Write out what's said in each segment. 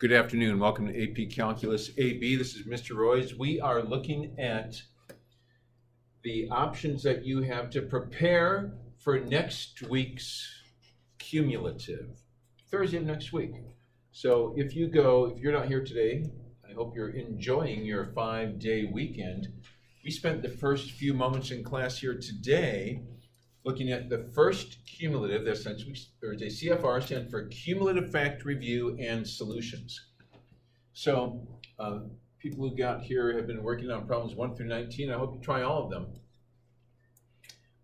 Good afternoon. Welcome to AP Calculus AB. This is Mr. Royce. We are looking at the options that you have to prepare for next week's cumulative, Thursday of next week. So if you're not here today, I hope you're enjoying your 5-day weekend. We spent the first few moments in class here today looking at the first cumulative, that's next week's Thursday. CFR stands for Cumulative Fact Review and Solutions. So people who got here have been working on problems 1 through 19. I hope you try all of them.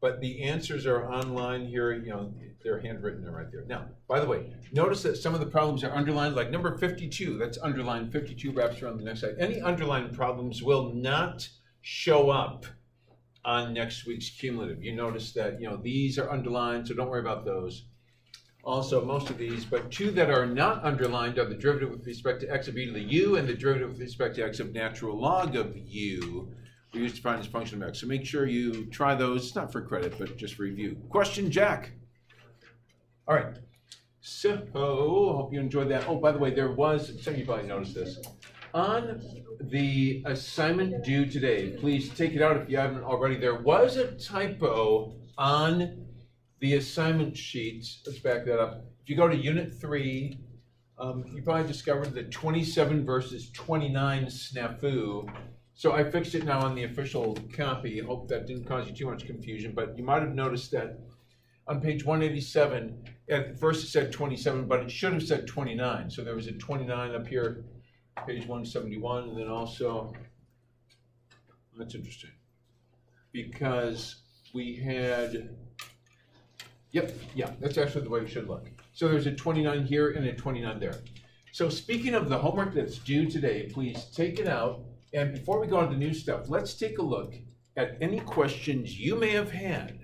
But the answers are online here, they're handwritten, they're right there. Now, by the way, notice that some of the problems are underlined, like number 52, that's underlined, 52 wraps around the next side. Any underlined problems will not show up on next week's cumulative. You notice that these are underlined, so don't worry about those. Also, most of these, but two that are not underlined are the derivative with respect to x of e to the u and the derivative with respect to x of natural log of u. We used to find this function of x. So make sure you try those. It's not for credit, but just for review. Question, Jack. All right. So, hope you enjoyed that. Oh, by the way, some of you probably noticed this. On the assignment due today, please take it out if you haven't already. There was a typo on the assignment sheets. Let's back that up. If you go to Unit 3, you probably discovered the 27 versus 29 snafu. So I fixed it now on the official copy. I hope that didn't cause you too much confusion, but you might have noticed that on page 187, at first it said 27, but it should have said 29. So there was a 29 up here, page 171, and then also, that's interesting, because we had, that's actually the way it should look. So there's a 29 here and a 29 there. So speaking of the homework that's due today, please take it out. And before we go on to new stuff, let's take a look at any questions you may have had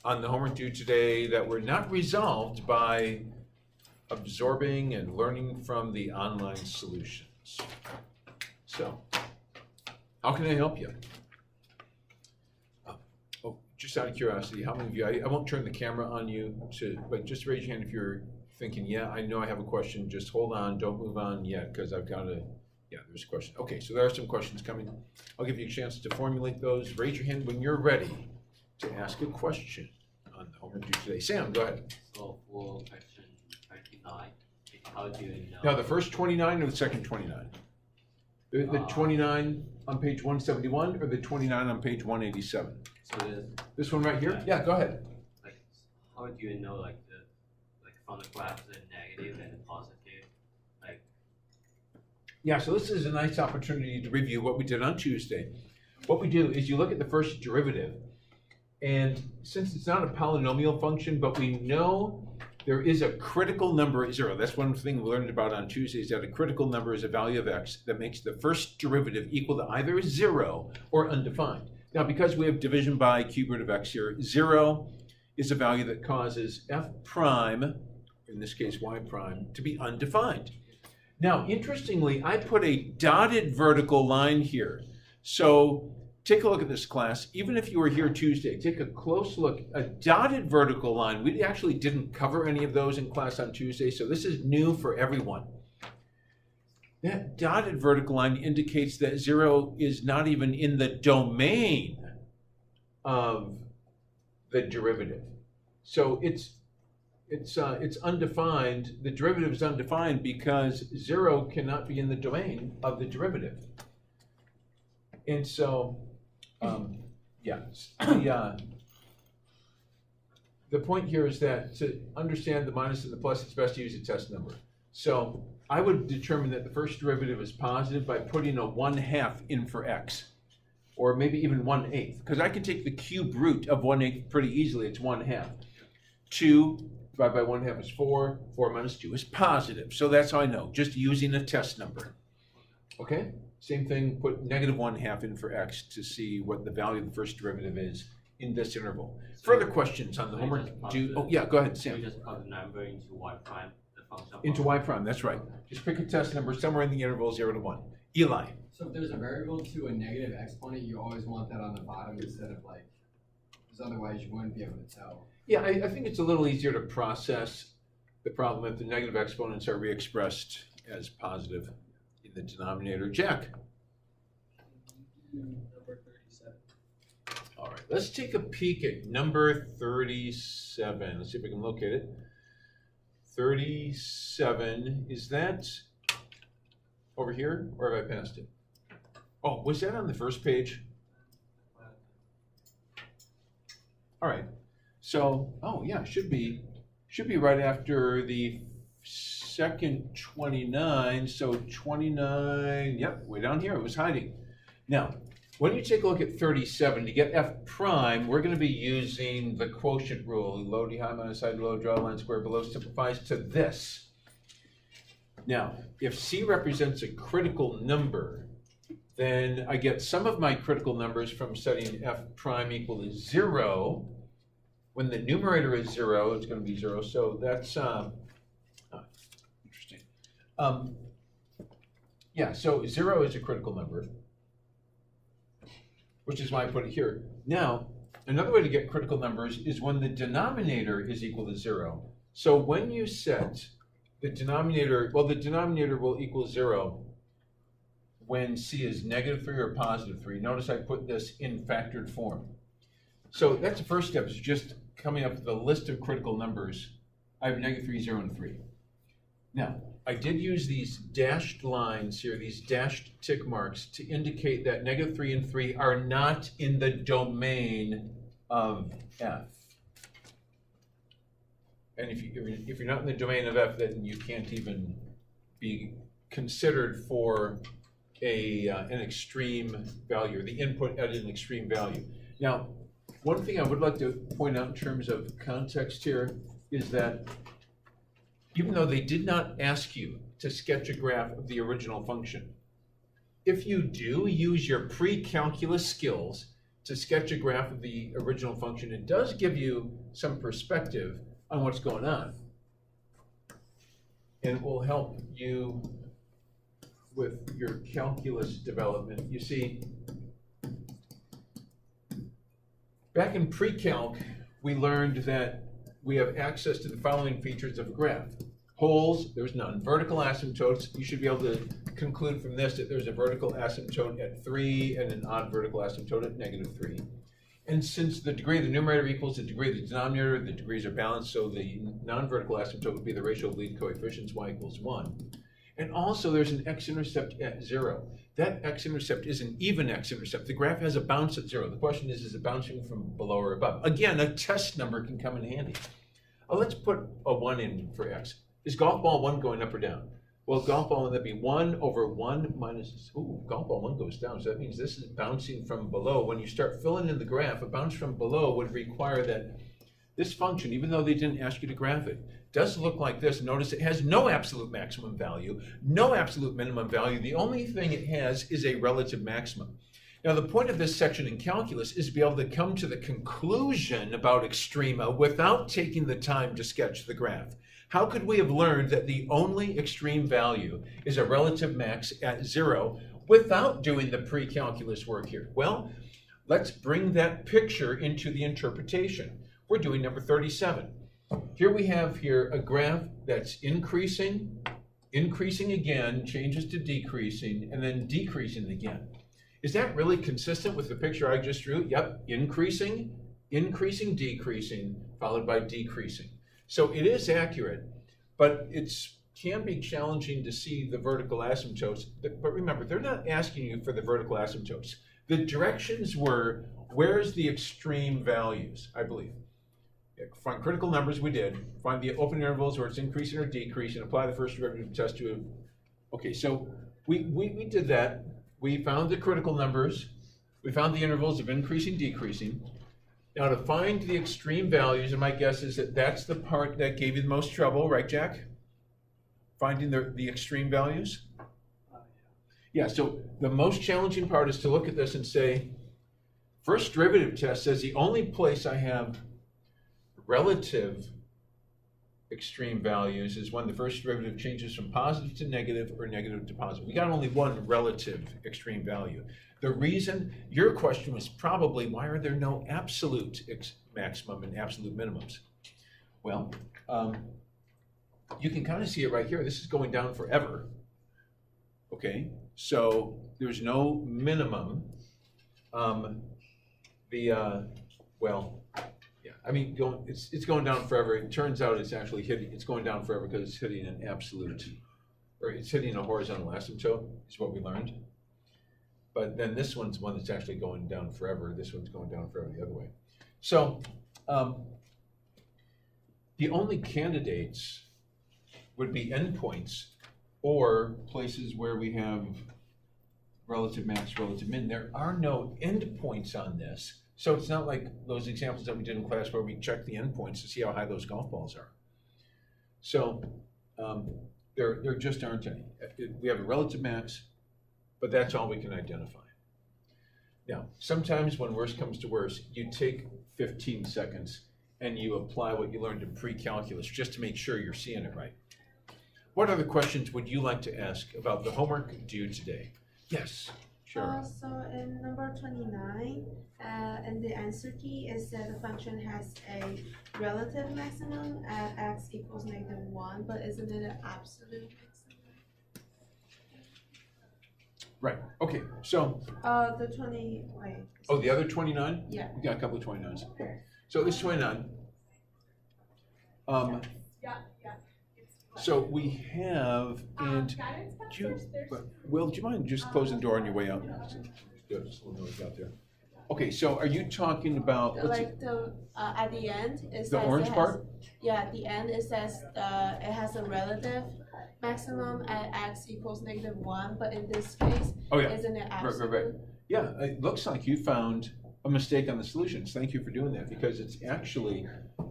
on the homework due today that were not resolved by absorbing and learning from the online solutions. So, how can I help you? Just out of curiosity, how many of you, I won't turn the camera on you, but just raise your hand if you're thinking, yeah, I know I have a question, just hold on, don't move on yet, because I've got there's a question. Okay, so there are some questions coming. I'll give you a chance to formulate those. Raise your hand when you're ready to ask a question on the homework due today. Sam, go ahead. So for question 29, how do you know? Now, the first 29 or the second 29? The 29 on page 171 or the 29 on page 187? So this one right here? Yeah, go ahead. Like, how do you know from the graph the negative and the positive? Yeah, so this is a nice opportunity to review what we did on Tuesday. What we do is you look at the first derivative, and since it's not a polynomial function, but we know there is a critical number at 0. That's one thing we learned about on Tuesday, is that a critical number is a value of x that makes the first derivative equal to either 0 or undefined. Now, because we have division by cube root of x here, 0 is a value that causes f prime, in this case y prime, to be undefined. Now, interestingly, I put a dotted vertical line here. So take a look at this, class. Even if you were here Tuesday, take a close look. A dotted vertical line, we actually didn't cover any of those in class on Tuesday, so this is new for everyone. That dotted vertical line indicates that 0 is not even in the domain of the derivative. So it's undefined. The derivative is undefined because 0 cannot be in the domain of the derivative. And so, the point here is that to understand the minus and the plus, it's best to use a test number. So I would determine that the first derivative is positive by putting a 1/2 in for x, or maybe even 1/8, because I can take the cube root of 1/8 pretty easily. It's 1/2. 2 divided by 1/2 is 4. 4 minus 2 is positive. So that's how I know, just using a test number. Okay? Same thing, put negative 1/2 in for x to see what the value of the first derivative is in this interval. Further questions on the homework? Go ahead, Sam. So you just plug the number into y prime, the function. Into y prime, that's right. Just pick a test number somewhere in the interval 0 to 1. Eli. So if there's a variable to a negative exponent, you always want that on the bottom instead of because otherwise you wouldn't be able to tell. Yeah, I think it's a little easier to process the problem if the negative exponents are re-expressed as positive in the denominator. Jack? Number 37. All right, let's take a peek at number 37. Let's see if we can locate it. 37, is that over here, or have I passed it? Oh, was that on the first page? All right, so, oh yeah, should be right after the second 29, so 29, yep, way down here, it was hiding. Now, when you take a look at 37, to get f prime, we're going to be using the quotient rule. Low, d, high, minus, side, below, draw a line square below simplifies to this. Now, if c represents a critical number, then I get some of my critical numbers from setting f prime equal to 0. When the numerator is 0, it's going to be 0, so that's interesting. Yeah, so 0 is a critical number, which is why I put it here. Now, another way to get critical numbers is when the denominator is equal to 0. So when you set the denominator, well, the denominator will equal 0 when c is -3 or +3. Notice I put this in factored form. So that's the first step, is just coming up with a list of critical numbers. I have -3, 0, and 3. Now, I did use these dashed lines here, these dashed tick marks, to indicate that -3 and 3 are not in the domain of f. And if you're not in the domain of f, then you can't even be considered for an extreme value, or the input at an extreme value. Now, one thing I would like to point out in terms of context here is that even though they did not ask you to sketch a graph of the original function, if you do use your pre-calculus skills to sketch a graph of the original function, it does give you some perspective on what's going on. And it will help you with your calculus development. You see, back in pre-calc, we learned that we have access to the following features of a graph. Holes, there's none. Vertical asymptotes, you should be able to conclude from this that there's a vertical asymptote at 3 and an odd vertical asymptote at -3. And since the degree of the numerator equals the degree of the denominator, the degrees are balanced, so the non-vertical asymptote would be the ratio of leading coefficients, y equals 1. And also there's an x-intercept at 0. That x-intercept is an even x-intercept. The graph has a bounce at 0. The question is it bouncing from below or above? Again, a test number can come in handy. Let's put a 1 in for x. Is golf ball 1 going up or down? Well, golf ball, would that be 1 over 1 minus, golf ball 1 goes down, so that means this is bouncing from below. When you start filling in the graph, a bounce from below would require that this function, even though they didn't ask you to graph it, does look like this. Notice it has no absolute maximum value, no absolute minimum value. The only thing it has is a relative maximum. Now, the point of this section in calculus is to be able to come to the conclusion about extrema without taking the time to sketch the graph. How could we have learned that the only extreme value is a relative max at 0 without doing the pre-calculus work here? Well, let's bring that picture into the interpretation. We're doing number 37. Here we have a graph that's increasing again, changes to decreasing, and then decreasing again. Is that really consistent with the picture I just drew? Yep, increasing, decreasing, followed by decreasing. So it is accurate, but it can be challenging to see the vertical asymptotes. But remember, they're not asking you for the vertical asymptotes. The directions were, where's the extreme values, I believe. Find critical numbers, we did. Find the open intervals where it's increasing or decreasing, apply the first derivative test to it. Okay, so we did that. We found the critical numbers. We found the intervals of increasing, decreasing. Now to find the extreme values, and my guess is that that's the part that gave you the most trouble, right, Jack? Finding the extreme values? Yeah, so the most challenging part is to look at this and say, first derivative test says the only place I have relative extreme values is when the first derivative changes from positive to negative or negative to positive. We got only one relative extreme value. The reason, your question was probably, why are there no absolute maximum and absolute minimums? Well, you can kind of see it right here. This is going down forever. Okay, so there's no minimum. I mean, it's going down forever. It turns out it's actually it's going down forever because it's hitting an absolute, or it's hitting a horizontal asymptote, is what we learned. But then this one's one that's actually going down forever. This one's going down forever the other way. So the only candidates would be endpoints or places where we have relative max, relative min. There are no endpoints on this. So it's not like those examples that we did in class where we check the endpoints to see how high those golf balls are. So there just aren't any. We have a relative max, but that's all we can identify. Now, sometimes when worse comes to worse, you take 15 seconds and you apply what you learned in pre-calculus just to make sure you're seeing it right. What other questions would you like to ask about the homework due today? Yes, sure. So in number 29, in the answer key, it said the function has a relative maximum at x equals -1, but isn't it an absolute maximum? Right, okay, so, The 20, wait. oh, the other 29? Yeah. We got a couple of 29s. So this 29. So we have, and Will, do you mind just closing the door on your way out? Good, just a little noise out there. Okay, so are you talking about, what's it? Like the, at the end, it says. The orange it has, part? Yeah, at the end, it says, it has a relative maximum at x equals -1, but in this case, Oh, yeah. isn't it Right, absolute? right, right. Yeah, it looks like you found a mistake on the solutions. Thank you for doing that, because it's actually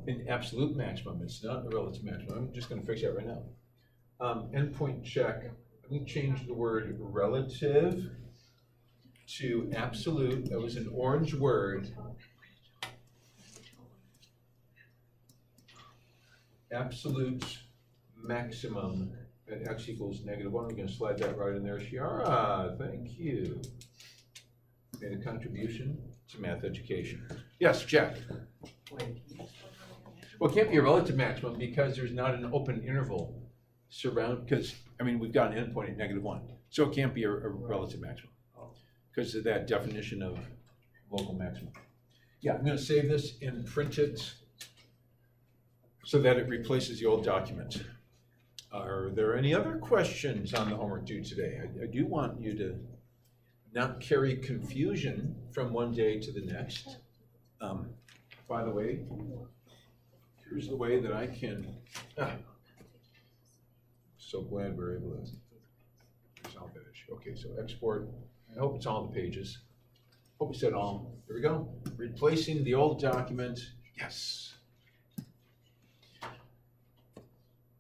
an absolute maximum. It's not a relative maximum. I'm just gonna fix that right now. Endpoint check. Let me change the word relative to absolute. That was an orange word. Absolute maximum at x equals -1. We're gonna slide that right in there. Shiara, thank you. Made a contribution to math education. Yes, Jack. Well, it can't be a relative maximum because there's not an open interval because, I mean, we've got an endpoint at -1. So it can't be a relative maximum because of that definition of local maximum. Yeah, I'm gonna save this and print it so that it replaces the old document. Are there any other questions on the homework due today? I do want you to not carry confusion from one day to the next. By the way, here's the way that I can, so glad we're able to resolve that issue. Okay, so export, I hope it's all the pages. Hope we said all. Here we go. Replacing the old document, yes.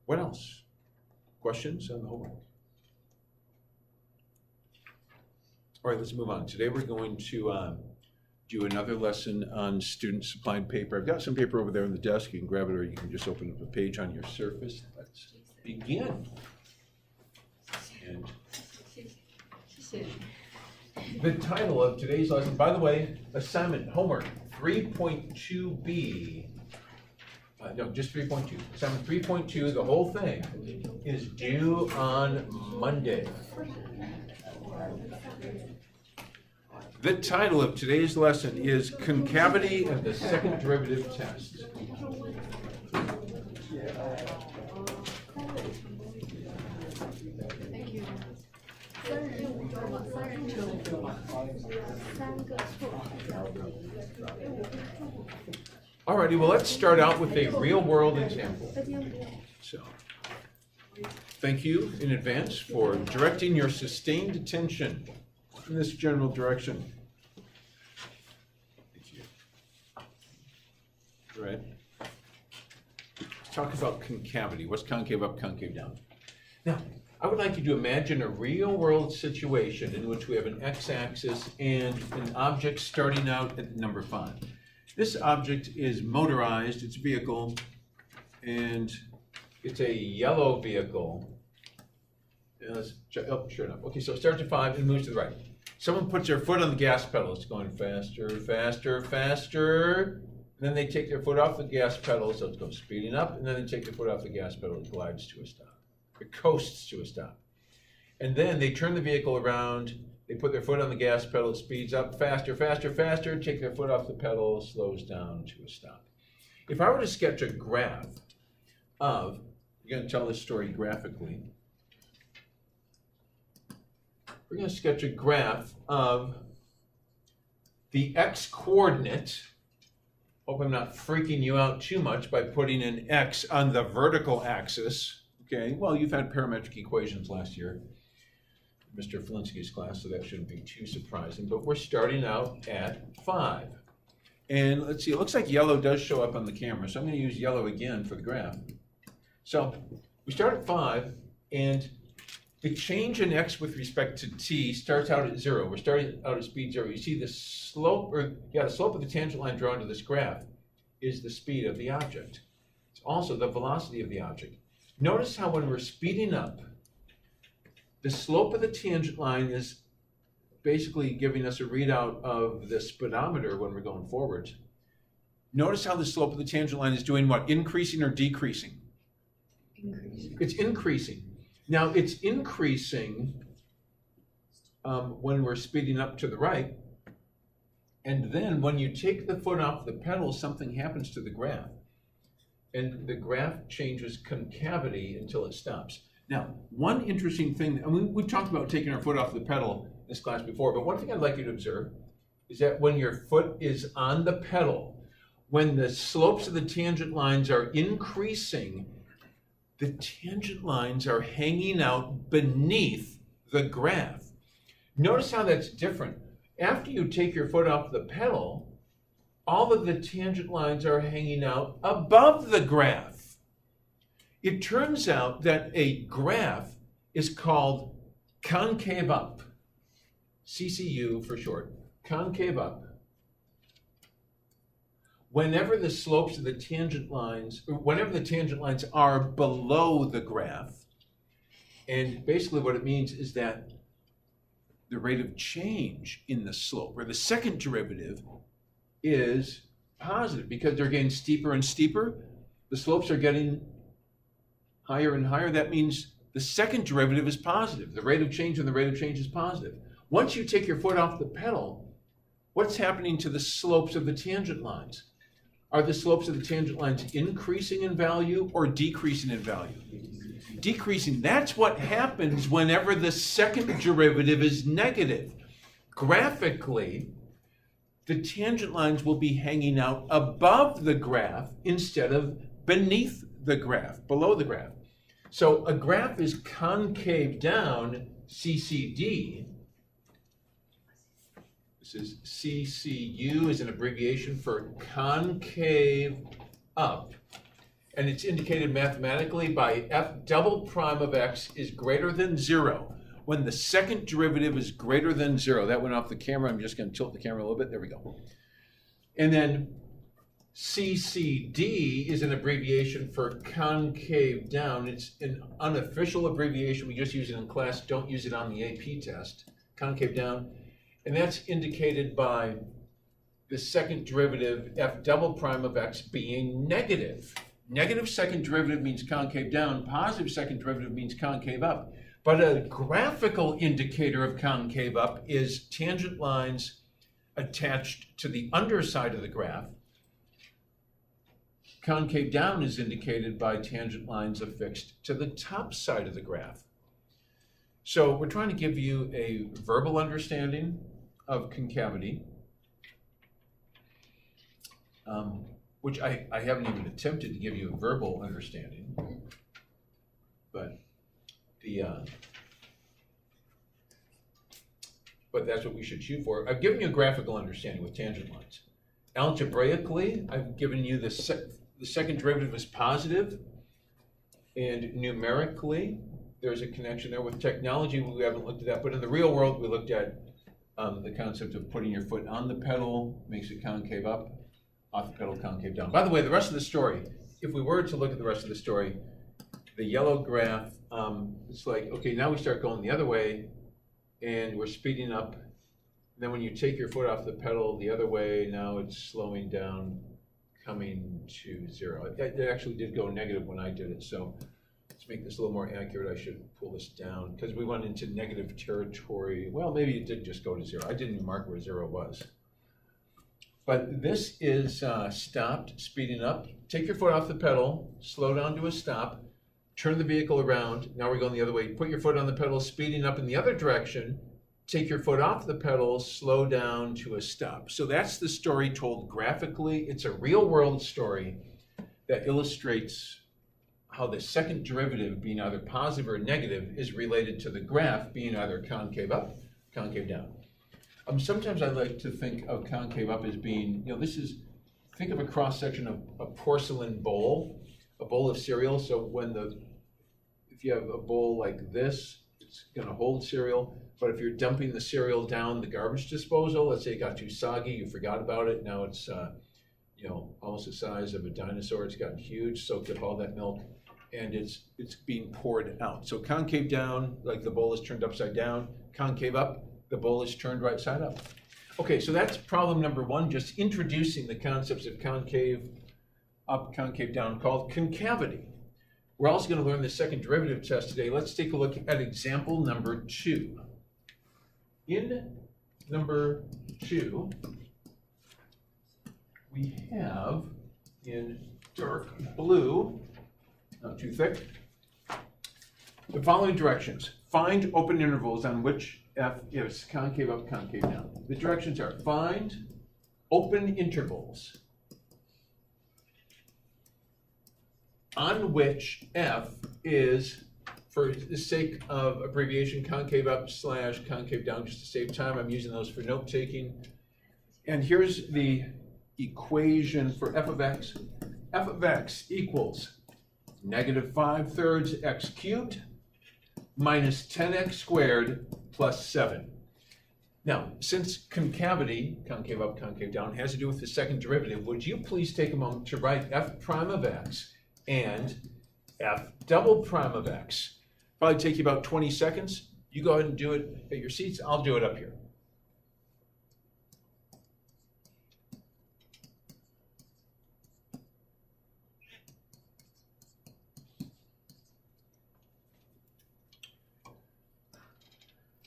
What else? Questions on the homework? All right, let's move on. Today we're going to do another lesson on student supplied paper. I've got some paper over there on the desk. You can grab it, or you can just open up a page on your Surface. Let's begin. And the title of today's lesson, by the way, assignment, homework 3.2b. No, just 3.2. Assignment 3.2, the whole thing is due on Monday. The title of today's lesson is Concavity and the Second Derivative Test. Alrighty, well, let's start out with a real-world example. So, thank you in advance for directing your sustained attention in this general direction. Thank you. All right. Let's talk about concavity. What's concave up, concave down? Now, I would like you to imagine a real-world situation in which we have an x-axis and an object starting out at number 5. This object is motorized, it's a vehicle, and it's a yellow vehicle. Yeah, let's check, oh, sure enough. Okay, so it starts at 5 and moves to the right. Someone puts their foot on the gas pedal, it's going faster, faster, faster. then they take their foot off the gas pedal, so it goes speeding up, and then they take their foot off the gas pedal, it glides to a stop. It coasts to a stop. And then they turn the vehicle around, they put their foot on the gas pedal, it speeds up faster, faster, faster, take their foot off the pedal, slows down to a stop. If I were to sketch a graph of, we're going to tell this story graphically. We're going to sketch a graph of the x-coordinate. Hope I'm not freaking you out too much by putting an x on the vertical axis. Okay, well, you've had parametric equations last year, Mr. Felinsky's class, so that shouldn't be too surprising. But we're starting out at 5. And let's see, it looks like yellow does show up on the camera, so I'm going to use yellow again for the graph. So we start at 5, and the change in x with respect to t starts out at 0. We're starting out at speed 0. You see the slope, the slope of the tangent line drawn to this graph is the speed of the object. It's also the velocity of the object. Notice how when we're speeding up, the slope of the tangent line is basically giving us a readout of the speedometer when we're going forwards. Notice how the slope of the tangent line is doing what? Increasing or decreasing? Increasing. It's increasing. Now, it's increasing when we're speeding up to the right. And then when you take the foot off the pedal, something happens to the graph. And the graph changes concavity until it stops. Now, one interesting thing, and we've talked about taking our foot off the pedal in this class before, but one thing I'd like you to observe is that when your foot is on the pedal, when the slopes of the tangent lines are increasing, the tangent lines are hanging out beneath the graph. Notice how that's different. After you take your foot off the pedal, all of the tangent lines are hanging out above the graph. It turns out that a graph is called concave up, CCU for short, concave up. Whenever the slopes of the tangent lines, or whenever the tangent lines are below the graph, and basically what it means is that the rate of change in the slope, or the second derivative, is positive because they're getting steeper and steeper. The slopes are getting higher and higher. That means the second derivative is positive. The rate of change and the rate of change is positive. Once you take your foot off the pedal, what's happening to the slopes of the tangent lines? Are the slopes of the tangent lines increasing in value or decreasing in value? Decreasing. That's what happens whenever the second derivative is negative. Graphically, the tangent lines will be hanging out above the graph instead of beneath the graph, below the graph. So a graph is concave down, CCD. This is CCU is an abbreviation for concave up. And it's indicated mathematically by f double prime of x is greater than 0. When the second derivative is greater than 0, that went off the camera. I'm just going to tilt the camera a little bit. There we go. And then CCD is an abbreviation for concave down. It's an unofficial abbreviation. We just use it in class. Don't use it on the AP test. Concave down. And that's indicated by the second derivative, f double prime of x, being negative. Negative second derivative means concave down. Positive second derivative means concave up. But a graphical indicator of concave up is tangent lines attached to the underside of the graph. Concave down is indicated by tangent lines affixed to the top side of the graph. So we're trying to give you a verbal understanding of concavity, which I haven't even attempted to give you a verbal understanding, but that's what we should shoot for. I've given you a graphical understanding with tangent lines. Algebraically, I've given you the second derivative is positive, and numerically, there's a connection there. With technology, we haven't looked at that, but in the real world, we looked at the concept of putting your foot on the pedal makes it concave up, off the pedal concave down. By the way, the rest of the story, if we were to look at the rest of the story, the yellow graph, it's like, okay, now we start going the other way, and we're speeding up. And then when you take your foot off the pedal the other way, now it's slowing down coming to 0. It actually did go negative when I did it, so let's make this a little more accurate. I should pull this down because we went into negative territory. Well, maybe it did just go to 0. I didn't even mark where 0 was. But this is stopped, speeding up. Take your foot off the pedal, slow down to a stop, turn the vehicle around. Now we're going the other way. Put your foot on the pedal, speeding up in the other direction. Take your foot off the pedal, slow down to a stop. So that's the story told graphically. It's a real world story that illustrates how the second derivative, being either positive or negative, is related to the graph being either concave up, concave down. Sometimes I like to think of concave up as being, think of a cross section of a porcelain bowl, a bowl of cereal. So if you have a bowl like this, it's going to hold cereal. But if you're dumping the cereal down the garbage disposal, let's say it got too soggy, you forgot about it, now it's almost the size of a dinosaur, it's gotten huge, soaked up all that milk, and it's being poured out. So concave down, like the bowl is turned upside down. Concave up, the bowl is turned right side up. Okay, so that's problem number 1, just introducing the concepts of concave up, concave down, called concavity. We're also going to learn the second derivative test today. Let's take a look at example number 2. In number 2, we have in dark blue, not too thick, the following directions. Find open intervals on which f is concave up, concave down. The directions are find open intervals on which f is, for the sake of abbreviation, concave up / concave down, just to save time. I'm using those for note taking. And here's the equation for f of x. F of x equals -5/3 x cubed minus 10x squared plus 7. Now, since concavity, concave up, concave down, has to do with the second derivative, would you please take a moment to write f prime of x and f double prime of x? Probably take you about 20 seconds. You go ahead and do it at your seats. I'll do it up here.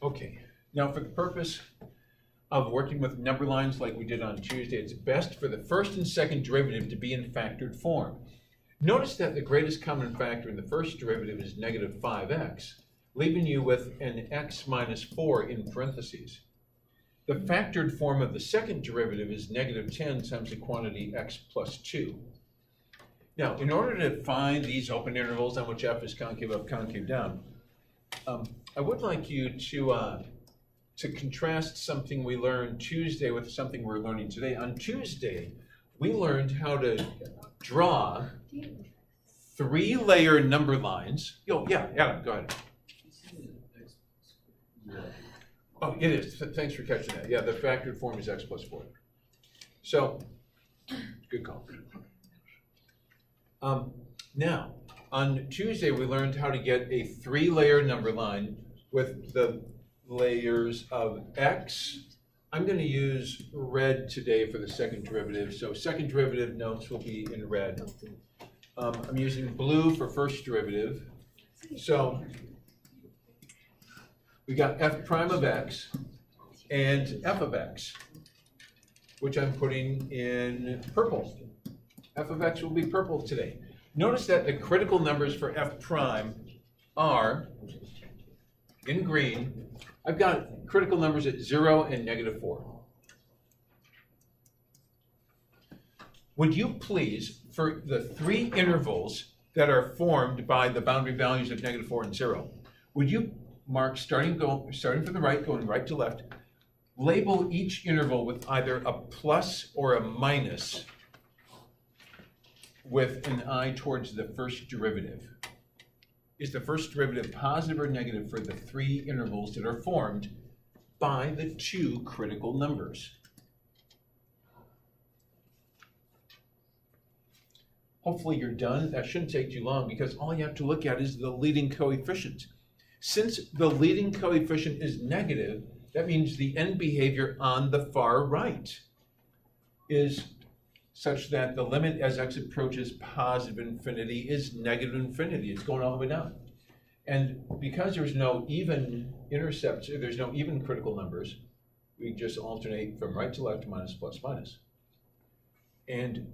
Okay, now for the purpose of working with number lines like we did on Tuesday, it's best for the first and second derivative to be in factored form. Notice that the greatest common factor in the first derivative is -5x, leaving you with an x minus 4 in parentheses. The factored form of the second derivative is -10 times the quantity x plus 2. Now, in order to find these open intervals on which f is concave up, concave down, I would like you to contrast something we learned Tuesday with something we're learning today. On Tuesday, we learned how to draw 3-layer number lines. Yeah, Adam, go ahead. Oh, it is. Thanks for catching that. Yeah, the factored form is x plus 4. So, good call. Now, on Tuesday, we learned how to get a 3-layer number line with the layers of x. I'm going to use red today for the second derivative. So second derivative notes will be in red. I'm using blue for first derivative. So we got f prime of x and f of x, which I'm putting in purple. F of x will be purple today. Notice that the critical numbers for f prime are in green. I've got critical numbers at 0 and -4. Would you please, for the 3 intervals that are formed by the boundary values of -4 and 0, would you mark, starting from the right, going right to left, label each interval with either a plus or a minus with an eye towards the first derivative? Is the first derivative positive or negative for the 3 intervals that are formed by the 2 critical numbers? Hopefully you're done. That shouldn't take too long because all you have to look at is the leading coefficient. Since the leading coefficient is negative, that means the end behavior on the far right is such that the limit as x approaches positive infinity is negative infinity. It's going all the way down. And because there's no even intercepts, there's no even critical numbers, we just alternate from right to left, minus, plus, minus. And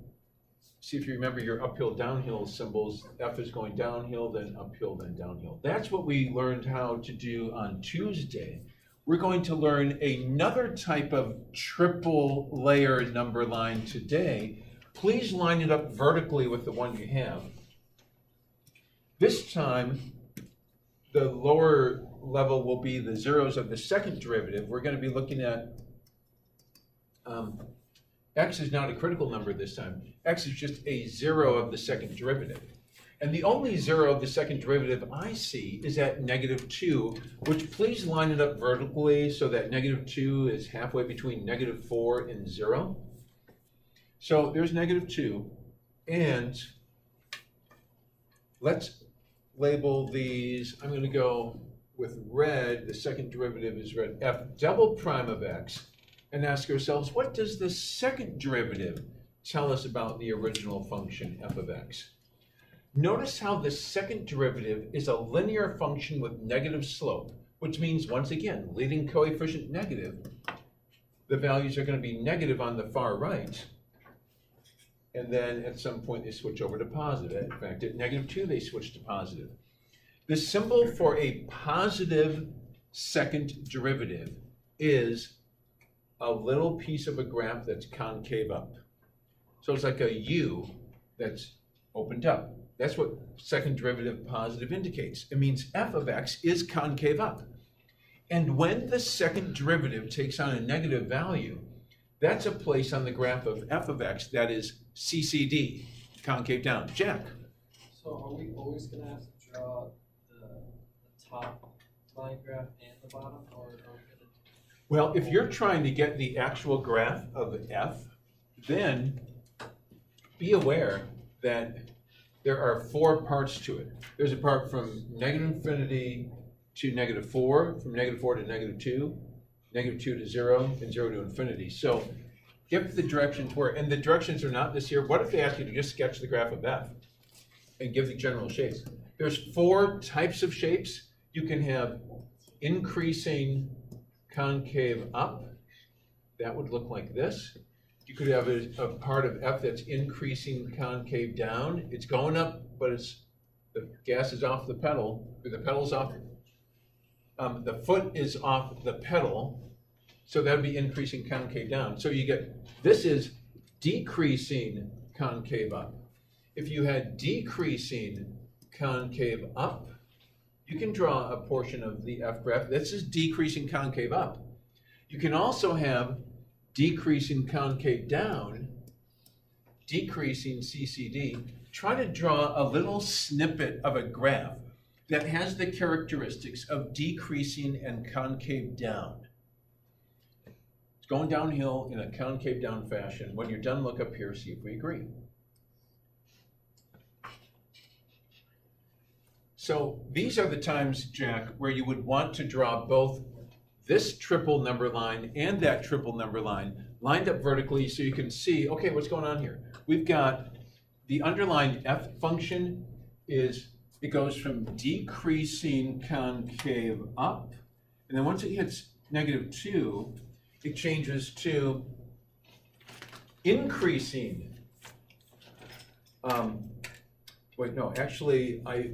see if you remember your uphill, downhill symbols. F is going downhill, then uphill, then downhill. That's what we learned how to do on Tuesday. We're going to learn another type of triple layer number line today. Please line it up vertically with the one you have. This time, the lower level will be the zeros of the second derivative. We're going to be looking at x is not a critical number this time. X is just a zero of the second derivative. And the only zero of the second derivative I see is at -2, which please line it up vertically so that -2 is halfway between -4 and 0. So there's -2, and let's label these. I'm going to go with red. The second derivative is red, f double prime of x, and ask ourselves, what does the second derivative tell us about the original function f of x? Notice how the second derivative is a linear function with negative slope, which means, once again, leading coefficient negative, the values are going to be negative on the far right, and then at some point they switch over to positive. In fact, at -2 they switch to positive. The symbol for a positive second derivative is a little piece of a graph that's concave up. So it's like a U that's opened up. That's what second derivative positive indicates. It means f of x is concave up. And when the second derivative takes on a negative value, that's a place on the graph of f of x that is CCD, concave down. Jack? So are we always going to have to draw the top line graph and the bottom, or are we going to? Well, if you're trying to get the actual graph of f, then be aware that there are 4 parts to it. There's a part from -infinity to -4, from -4 to -2, -2 to 0, and 0 to infinity. So if the directions were, and the directions are not this here, what if they ask you to just sketch the graph of f and give the general shapes? There's 4 types of shapes. You can have increasing concave up. That would look like this. You could have a part of f that's increasing concave down. It's going up, but the gas is off the pedal, or the pedal's off. The foot is off the pedal, so that would be increasing concave down. So you get, this is decreasing concave up. If you had decreasing concave up, you can draw a portion of the f graph. This is decreasing concave up. You can also have decreasing concave down, decreasing CCD. Try to draw a little snippet of a graph that has the characteristics of decreasing and concave down. It's going downhill in a concave down fashion. When you're done, look up here, see if we agree. So these are the times, Jack, where you would want to draw both this triple number line and that triple number line lined up vertically so you can see, okay, what's going on here? We've got the underlying f function it goes from decreasing concave up, and then once it hits -2, it changes to increasing. Wait, no, actually, I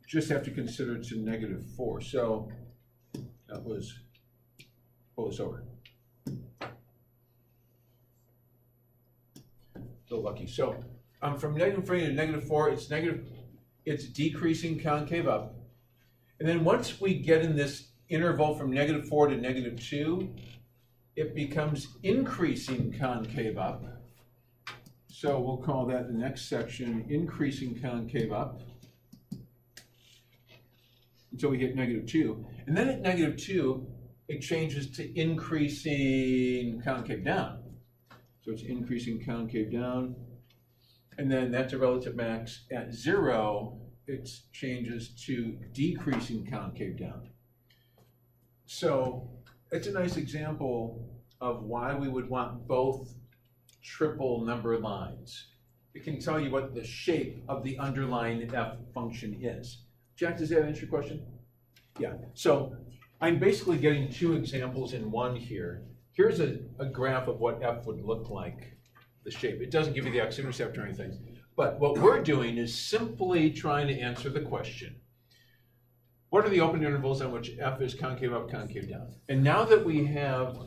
just have to consider it to -4. So that was, pull this over. So lucky. So from -3 to -4, it's decreasing concave up. And then once we get in this interval from -4 to -2, it becomes increasing concave up. So we'll call that the next section, increasing concave up, until we hit -2. And then at -2, it changes to increasing concave down. So it's increasing concave down. And then that's a relative max. At 0, it changes to decreasing concave down. So it's a nice example of why we would want both triple number lines. It can tell you what the shape of the underlying f function is. Jack, does that answer your question? Yeah, so I'm basically getting two examples in one here. Here's a graph of what f would look like, the shape. It doesn't give you the x-intercept or anything. But what we're doing is simply trying to answer the question, what are the open intervals on which f is concave up, concave down? And now that we have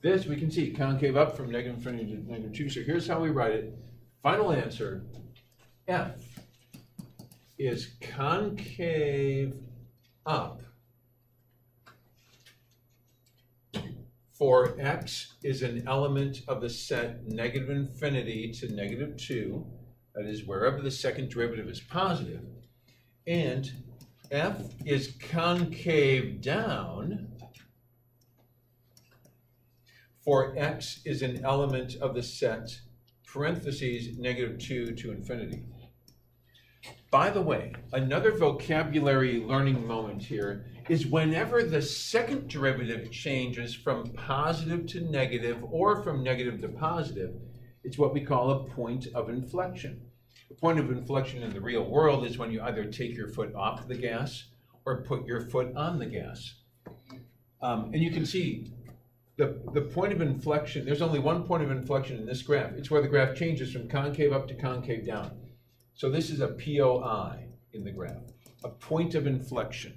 this, we can see concave up from negative infinity to negative 2. So here's how we write it. Final answer, f is concave up for x is an element of the set negative infinity to negative 2, that is wherever the second derivative is positive, and f is concave down for x is an element of the set parentheses negative 2 to infinity. By the way, another vocabulary learning moment here is whenever the second derivative changes from positive to negative or from negative to positive, it's what we call a point of inflection. The point of inflection in the real world is when you either take your foot off the gas or put your foot on the gas. And you can see the point of inflection, there's only one point of inflection in this graph. It's where the graph changes from concave up to concave down. So this is a POI in the graph, a point of inflection.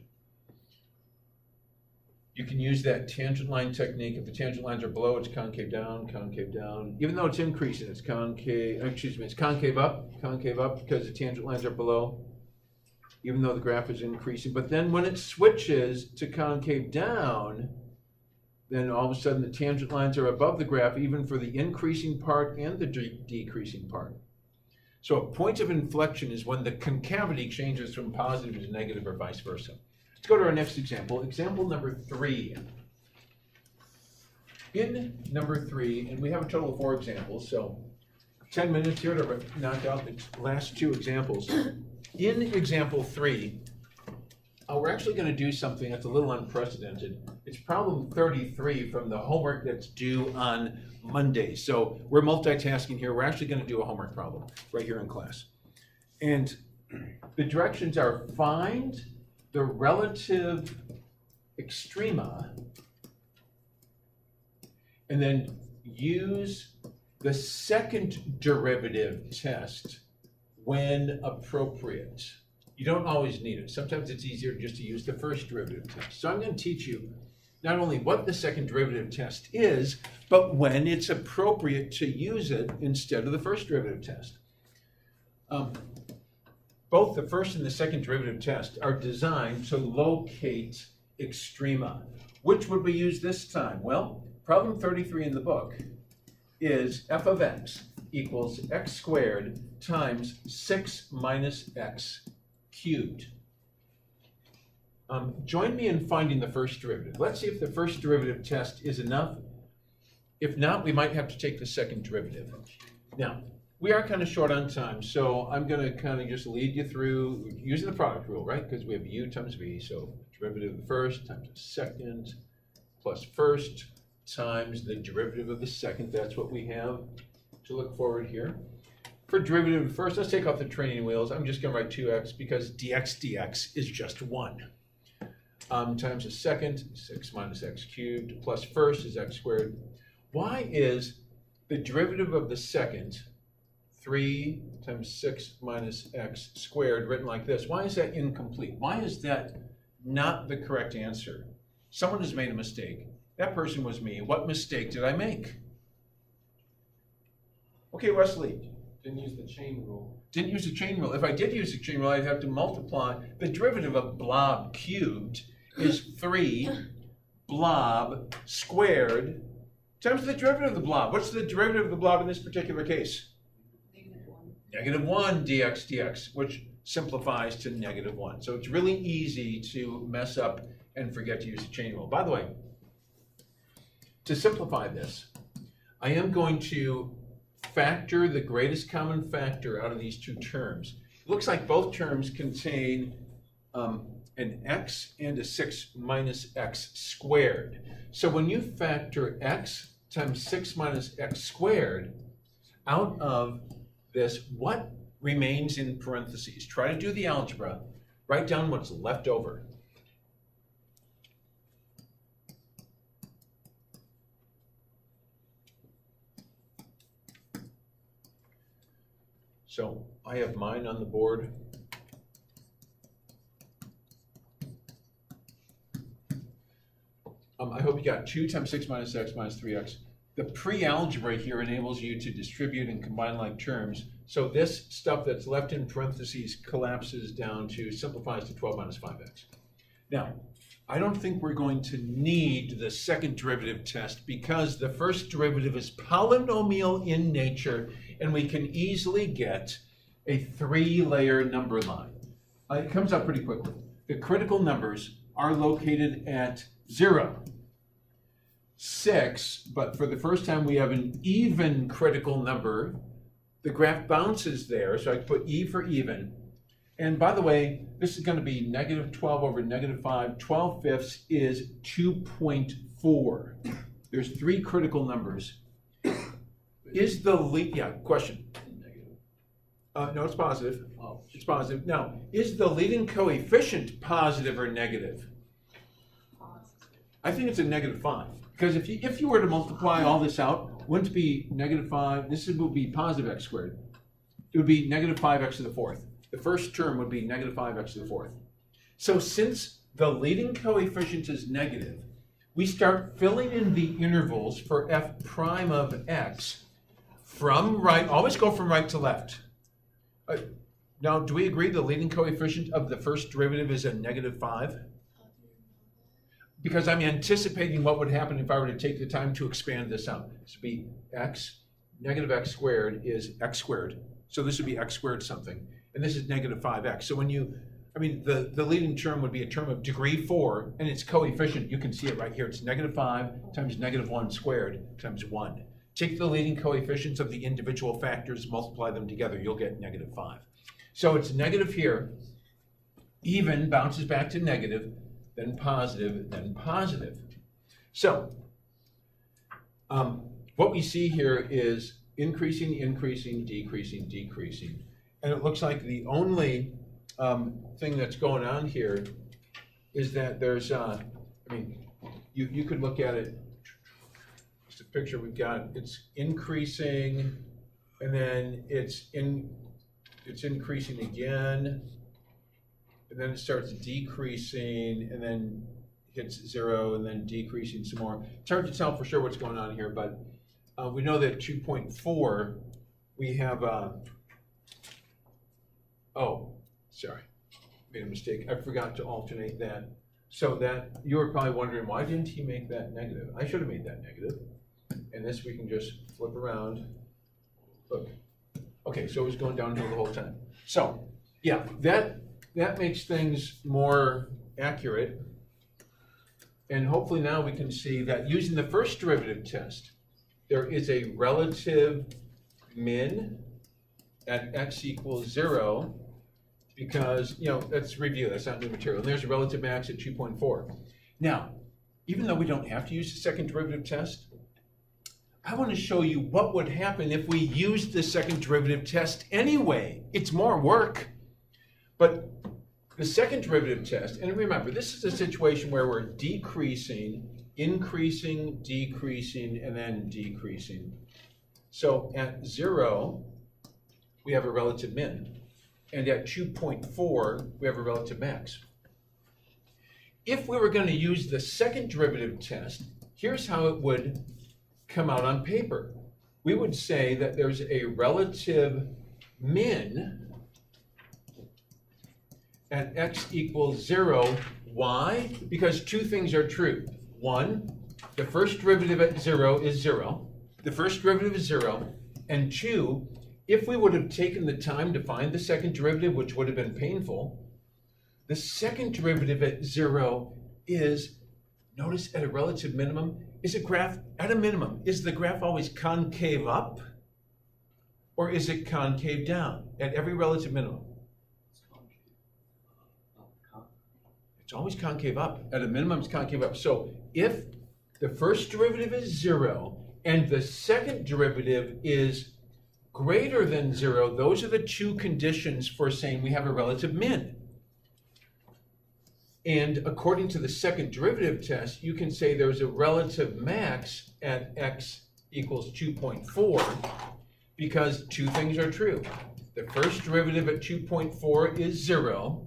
You can use that tangent line technique. If the tangent lines are below, it's concave down, concave down. Even though it's increasing, it's it's concave up because the tangent lines are below, even though the graph is increasing. But then when it switches to concave down, then all of a sudden the tangent lines are above the graph, even for the increasing part and the decreasing part. So a point of inflection is when the concavity changes from positive to negative or vice versa. Let's go to our next example. Example number 3. In number 3, and we have a total of 4 examples, so 10 minutes here to knock out the last 2 examples. In example 3, we're actually going to do something that's a little unprecedented. It's problem 33 from the homework that's due on Monday. So we're multitasking here. We're actually going to do a homework problem right here in class. And the directions are find the relative extrema and then use the second derivative test when appropriate. You don't always need it. Sometimes it's easier just to use the first derivative test. So I'm going to teach you not only what the second derivative test is, but when it's appropriate to use it instead of the first derivative test. Both the first and the second derivative test are designed to locate extrema. Which would we use this time? Well, problem 33 in the book is f of x equals x squared times 6 minus x cubed. Join me in finding the first derivative. Let's see if the first derivative test is enough. If not, we might have to take the second derivative. Now, we are kind of short on time, so I'm going to kind of just lead you through using the product rule, right? Because we have u times v, so derivative of the first times the second plus first times the derivative of the second. That's what we have to look forward here. For derivative of the first, let's take off the training wheels. I'm just going to write 2x because dx is just 1. Times the second, 6 minus x cubed, plus first is x squared. Why is the derivative of the second 3 times 6 minus x squared written like this? Why is that incomplete? Why is that not the correct answer? Someone has made a mistake. That person was me. What mistake did I make? Okay, Wesley. Didn't use the chain rule. Didn't use the chain rule. If I did use the chain rule, I'd have to multiply. The derivative of blob cubed is 3 blob squared times the derivative of the blob. What's the derivative of the blob in this particular case? Negative 1 dx, which simplifies to negative 1. So it's really easy to mess up and forget to use the chain rule. By the way, to simplify this, I am going to factor the greatest common factor out of these two terms. It looks like both terms contain an x and a 6 minus x squared. So when you factor x times 6 minus x squared, Out of this, what remains in parentheses? Try to do the algebra. Write down what's left over. So I have mine on the board. I hope you got 2 times 6 minus x minus 3x. The pre-algebra here enables you to distribute and combine like terms. So this stuff that's left in parentheses collapses down to, simplifies to 12 minus 5x. Now, I don't think we're going to need the second derivative test because the first derivative is polynomial in nature, and we can easily get a 3-layer number line. It comes up pretty quickly. The critical numbers are located at 0, 6, but for the first time we have an even critical number. The graph bounces there, so I put E for even. And by the way, this is going to be negative 12 over negative 5. 12/5 is 2.4. There's 3 critical numbers. Is the question? No, it's positive. Oh, It's positive. Now, is the leading coefficient positive or negative? I think it's a negative 5. Because if you were to multiply all this out, wouldn't it be negative 5? This would be positive x squared. It would be negative 5x to the 4th. The first term would be negative 5x to the 4th. So since the leading coefficient is negative, we start filling in the intervals for f prime of x from right, always go from right to left. Now, do we agree the leading coefficient of the first derivative is a negative 5? Because I'm anticipating what would happen if I were to take the time to expand this out. This would be x, negative x squared is x squared. So this would be x squared something. And this is negative 5x. So when the leading term would be a term of degree 4, and its coefficient, you can see it right here. It's negative 5 times negative 1 squared times 1. Take the leading coefficients of the individual factors, multiply them together, you'll get negative 5. So it's negative here, even bounces back to negative, then positive, then positive. So what we see here is increasing, increasing, decreasing, decreasing. And it looks like the only thing that's going on here is that there's, you could look at it, it's a picture we've got, it's increasing, and then it's increasing again, and then it starts decreasing, and then hits 0, and then decreasing some more. It's hard to tell for sure what's going on here, but we know that 2.4, we have, oh, sorry, made a mistake. I forgot to alternate that. So that, you were probably wondering, why didn't he make that negative? I should have made that negative. And this we can just flip around. Look. Okay, so it was going downhill the whole time. So, yeah, that makes things more accurate. And hopefully now we can see that using the first derivative test, there is a relative min at x equals 0 because, let's review, that's not new material. And there's a relative max at 2.4. Now, even though we don't have to use the second derivative test, I want to show you what would happen if we used the second derivative test anyway. It's more work. But the second derivative test, and remember, this is a situation where we're decreasing, increasing, decreasing, and then decreasing. So at 0, we have a relative min. And at 2.4, we have a relative max. If we were going to use the second derivative test, here's how it would come out on paper. We would say that there's a relative min at x equals 0. Why? Because 2 things are true. 1, the first derivative at 0 is 0. The first derivative is 0. And 2, if we would have taken the time to find the second derivative, which would have been painful, the second derivative at 0 is, notice at a relative minimum, is a graph at a minimum. Is the graph always concave up? Or is it concave down at every relative minimum? It's always concave up. At a minimum, it's concave up. So if the first derivative is 0 and the second derivative is greater than 0, those are the two conditions for saying we have a relative min. And according to the second derivative test, you can say there's a relative max at x equals 2.4 because two things are true. The first derivative at 2.4 is 0,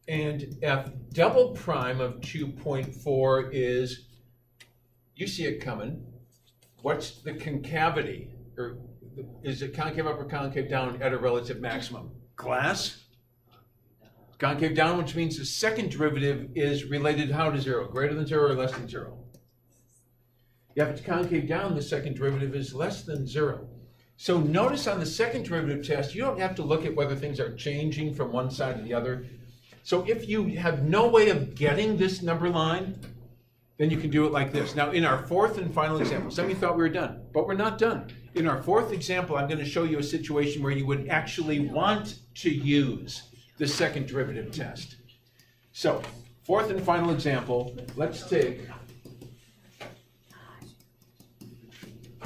and f double prime of 2.4 is, you see it coming, what's the concavity? Or is it concave up or concave down at a relative maximum? Class? Concave down, which means the second derivative is related how to 0? Greater than 0 or less than 0? Yeah, if it's concave down, the second derivative is less than 0. So notice on the second derivative test, you don't have to look at whether things are changing from one side to the other. So if you have no way of getting this number line, then you can do it like this. Now, in our fourth and final example, some of you thought we were done, but we're not done. In our fourth example, I'm going to show you a situation where you would actually want to use the second derivative test. So, fourth and final example, let's take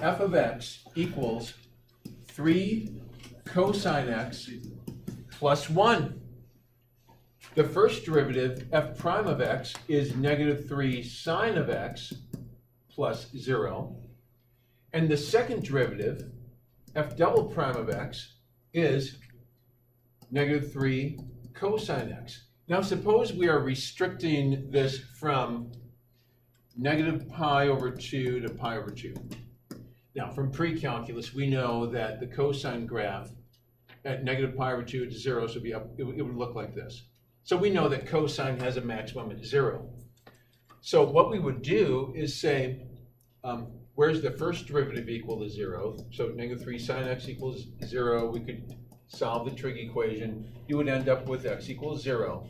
f of x equals 3 cosine x plus 1. The first derivative, f prime of x, is negative 3 sine of x plus 0. And the second derivative, f double prime of x, is negative 3 cosine x. Now suppose we are restricting this from negative pi over 2 to pi over 2. Now from pre-calculus, we know that the cosine graph at negative pi over 2 to 0 should be up, it would look like this. So we know that cosine has a maximum at 0. So what we would do is say, where's the first derivative equal to 0? So negative 3 sine x equals 0. We could solve the trig equation. You would end up with x equals 0.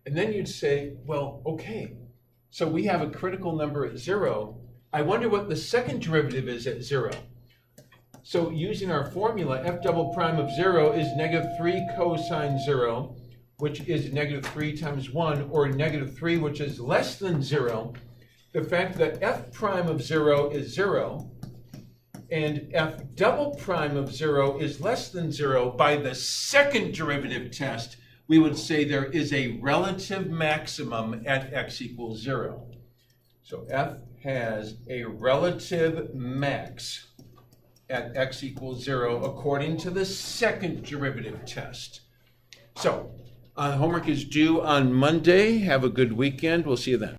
And then you'd say, well, okay, so we have a critical number at 0. I wonder what the second derivative is at 0. So using our formula, f double prime of 0 is negative 3 cosine 0, which is negative 3 times 1, or negative 3, which is less than 0. The fact that f prime of 0 is 0, and f double prime of 0 is less than 0, by the second derivative test, we would say there is a relative maximum at x equals 0. So f has a relative max at x equals 0 according to the second derivative test. So, homework is due on Monday. Have a good weekend. We'll see you then.